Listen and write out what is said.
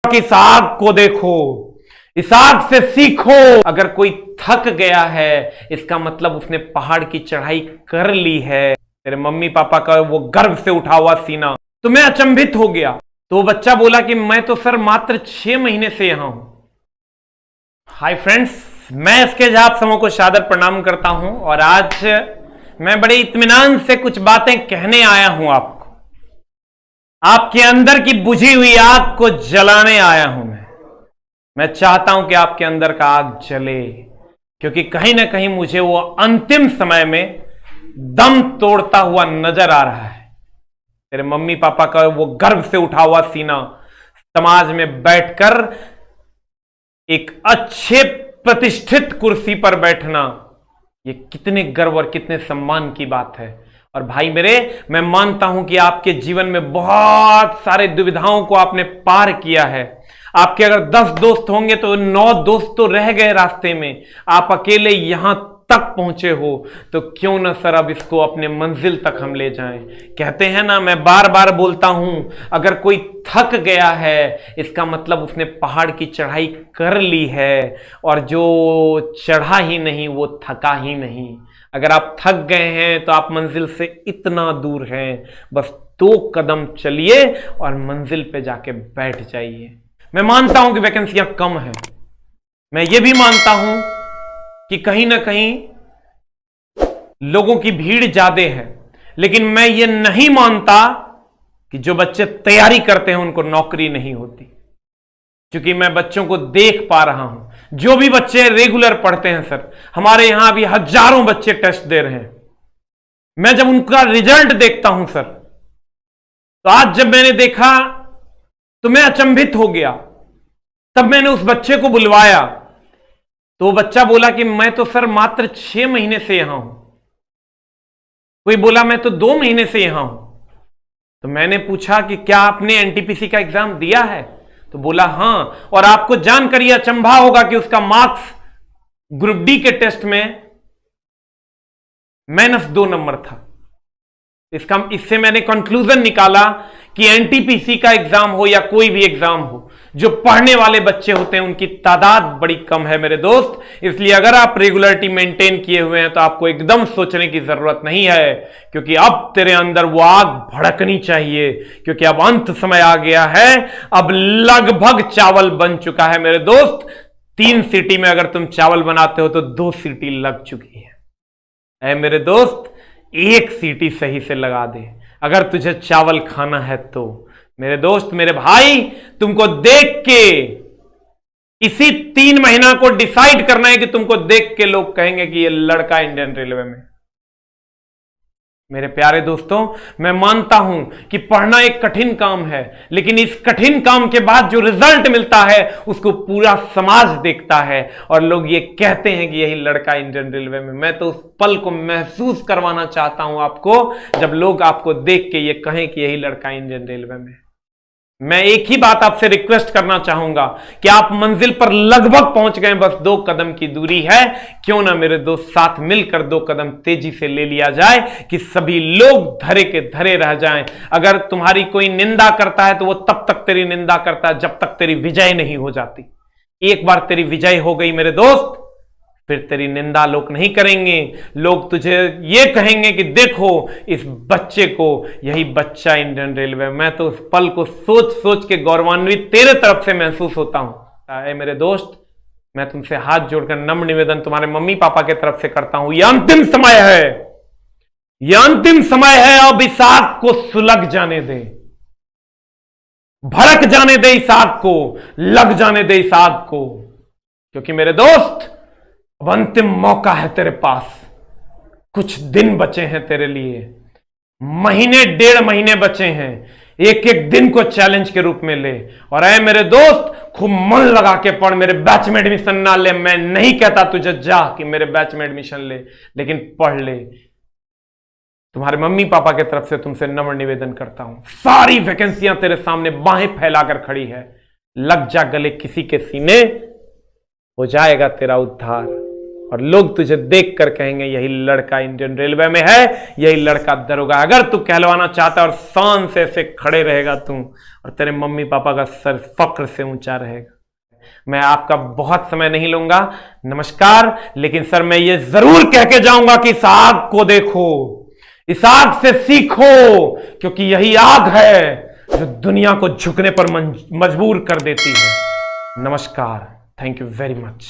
कि इस आग को देखो, इस आग से सीखो। अगर कोई थक गया है इसका मतलब उसने पहाड़ की चढ़ाई कर ली है। तेरे मम्मी पापा का वो गर्व से उठा हुआ सीना, तो मैं अचंभित हो गया। तो वो बच्चा बोला कि मैं तो सर मात्र 6 महीने से यहां हूं। हाय फ्रेंड्स, मैं इसके झा आप सबों को सादर प्रणाम करता हूं और आज मैं बड़े इत्मीनान से कुछ बातें कहने आया हूं आपको। आपके अंदर की बुझी हुई आग को जलाने आया हूं मैं चाहता हूं कि आपके अंदर का आग जले, क्योंकि कहीं ना कहीं मुझे वो अंतिम समय में दम तोड़ता हुआ नजर आ रहा है। तेरे मम्मी पापा का वो गर्व से उठा हुआ सीना, समाज में बैठकर एक अच्छे प्रतिष्ठित कुर्सी पर बैठना, ये कितने गर्व और कितने सम्मान की बात है। और भाई मेरे, मैं मानता हूं कि आपके जीवन में बहुत सारे दुविधाओं को आपने पार किया है। आपके अगर 10 दोस्त होंगे तो 9 दोस्त तो रह गए रास्ते में, आप अकेले यहां तक पहुंचे हो, तो क्यों ना सर अब इसको अपने मंजिल तक हम ले जाएं। कहते हैं ना, मैं बार बार बोलता हूं, अगर कोई थक गया है इसका मतलब उसने पहाड़ की चढ़ाई कर ली है, और जो चढ़ा ही नहीं वो थका ही नहीं। अगर आप थक गए हैं तो आप मंजिल से इतना दूर हैं, बस 2 कदम चलिए और मंजिल पे जाके बैठ जाइए। मैं मानता हूं कि वैकेंसियां कम है, मैं ये भी मानता हूं कि कहीं ना कहीं लोगों की भीड़ ज्यादा है, लेकिन मैं ये नहीं मानता कि जो बच्चे तैयारी करते हैं उनको नौकरी नहीं होती। क्योंकि मैं बच्चों को देख पा रहा हूं, जो भी बच्चे रेगुलर पढ़ते हैं सर, हमारे यहां अभी हजारों बच्चे टेस्ट दे रहे हैं। मैं जब उनका रिजल्ट देखता हूं सर, तो आज जब मैंने देखा तो मैं अचंभित हो गया। तब मैंने उस बच्चे को बुलवाया, तो वो बच्चा बोला कि मैं तो सर मात्र 6 महीने से यहां हूं। कोई बोला मैं तो 2 महीने से यहां हूं। तो मैंने पूछा कि क्या आपने एनटीपीसी का एग्जाम दिया है? तो बोला हां। और आपको जानकर यह अचंभा होगा कि उसका मार्क्स ग्रुप डी के टेस्ट में -2 नंबर था। इससे मैंने कंक्लूजन निकाला कि एनटीपीसी का एग्जाम हो या कोई भी एग्जाम हो, जो पढ़ने वाले बच्चे होते हैं उनकी तादाद बड़ी कम है मेरे दोस्त। इसलिए अगर आप रेगुलरिटी मेंटेन किए हुए हैं तो आपको एकदम सोचने की जरूरत नहीं है, क्योंकि अब तेरे अंदर वो आग भड़कनी चाहिए, क्योंकि अब अंत समय आ गया है। अब लगभग चावल बन चुका है मेरे दोस्त। 3 सीटी में अगर तुम चावल बनाते हो तो 2 सीटी लग चुकी है। मेरे दोस्त, 1 सीटी सही से लगा दे अगर तुझे चावल खाना है तो। मेरे दोस्त, मेरे भाई, तुमको देख के इसी 3 महीना को डिसाइड करना है कि तुमको देख के लोग कहेंगे कि ये लड़का इंडियन रेलवे में। मेरे प्यारे दोस्तों, मैं मानता हूं कि पढ़ना एक कठिन काम है, लेकिन इस कठिन काम के बाद जो रिजल्ट मिलता है उसको पूरा समाज देखता है और लोग ये कहते हैं कि यही लड़का इंडियन रेलवे में। मैं तो उस पल को महसूस करवाना चाहता हूं आपको, जब लोग आपको देख के ये कहें कि यही लड़का इंडियन रेलवे में। मैं एक ही बात आपसे रिक्वेस्ट करना चाहूंगा कि आप मंजिल पर लगभग पहुंच गए, बस 2 कदम की दूरी है। क्यों ना मेरे दोस्त साथ मिलकर 2 कदम तेजी से ले लिया जाए कि सभी लोग धरे के धरे रह जाएं। अगर तुम्हारी कोई निंदा करता है तो वो तब तक तेरी निंदा करता है जब तक तेरी विजय नहीं हो जाती। एक बार तेरी विजय हो गई मेरे दोस्त, फिर तेरी निंदा लोग नहीं करेंगे। लोग तुझे ये कहेंगे कि देखो इस बच्चे को, यही बच्चा इंडियन रेलवे। मैं तो उस पल को सोच सोच के गौरवान्वित तेरे तरफ से महसूस होता हूं। मेरे दोस्त, मैं तुमसे हाथ जोड़कर नम्र निवेदन तुम्हारे मम्मी पापा के तरफ से करता हूं, यह अंतिम समय है, यह अंतिम समय है। अब इस आग को सुलग जाने दे, भड़क जाने दे इस आग को, लग जाने दे इस आग को, क्योंकि मेरे दोस्त अब अंतिम मौका है तेरे पास। कुछ दिन बचे हैं तेरे लिए, महीने 1.5 महीने बचे हैं। एक एक दिन को चैलेंज के रूप में ले। और ऐ मेरे दोस्त, खूब मन लगा के पढ़। मेरे बैच में एडमिशन ना ले, मैं नहीं कहता तुझे जा कि मेरे बैच में एडमिशन ले, लेकिन पढ़ ले। तुम्हारे मम्मी पापा के तरफ से तुमसे नम्र निवेदन करता हूं, सारी वैकेंसियां तेरे सामने बाहें फैलाकर खड़ी है। लग जा गले किसी के सीने, हो जाएगा तेरा उद्धार। और लोग तुझे देखकर कहेंगे यही लड़का इंडियन रेलवे में है, यही लड़का दरोगा। अगर तू कहलवाना चाहता है और शान से ऐसे खड़े रहेगा तू, और तेरे मम्मी पापा का सर फक्र से ऊंचा रहेगा। मैं आपका बहुत समय नहीं लूंगा, नमस्कार। लेकिन सर मैं ये जरूर कह के जाऊंगा कि इस आग को देखो, इस आग से सीखो, क्योंकि यही आग है जो दुनिया को झुकने पर मजबूर कर देती है। नमस्कार, थैंक यू वेरी मच।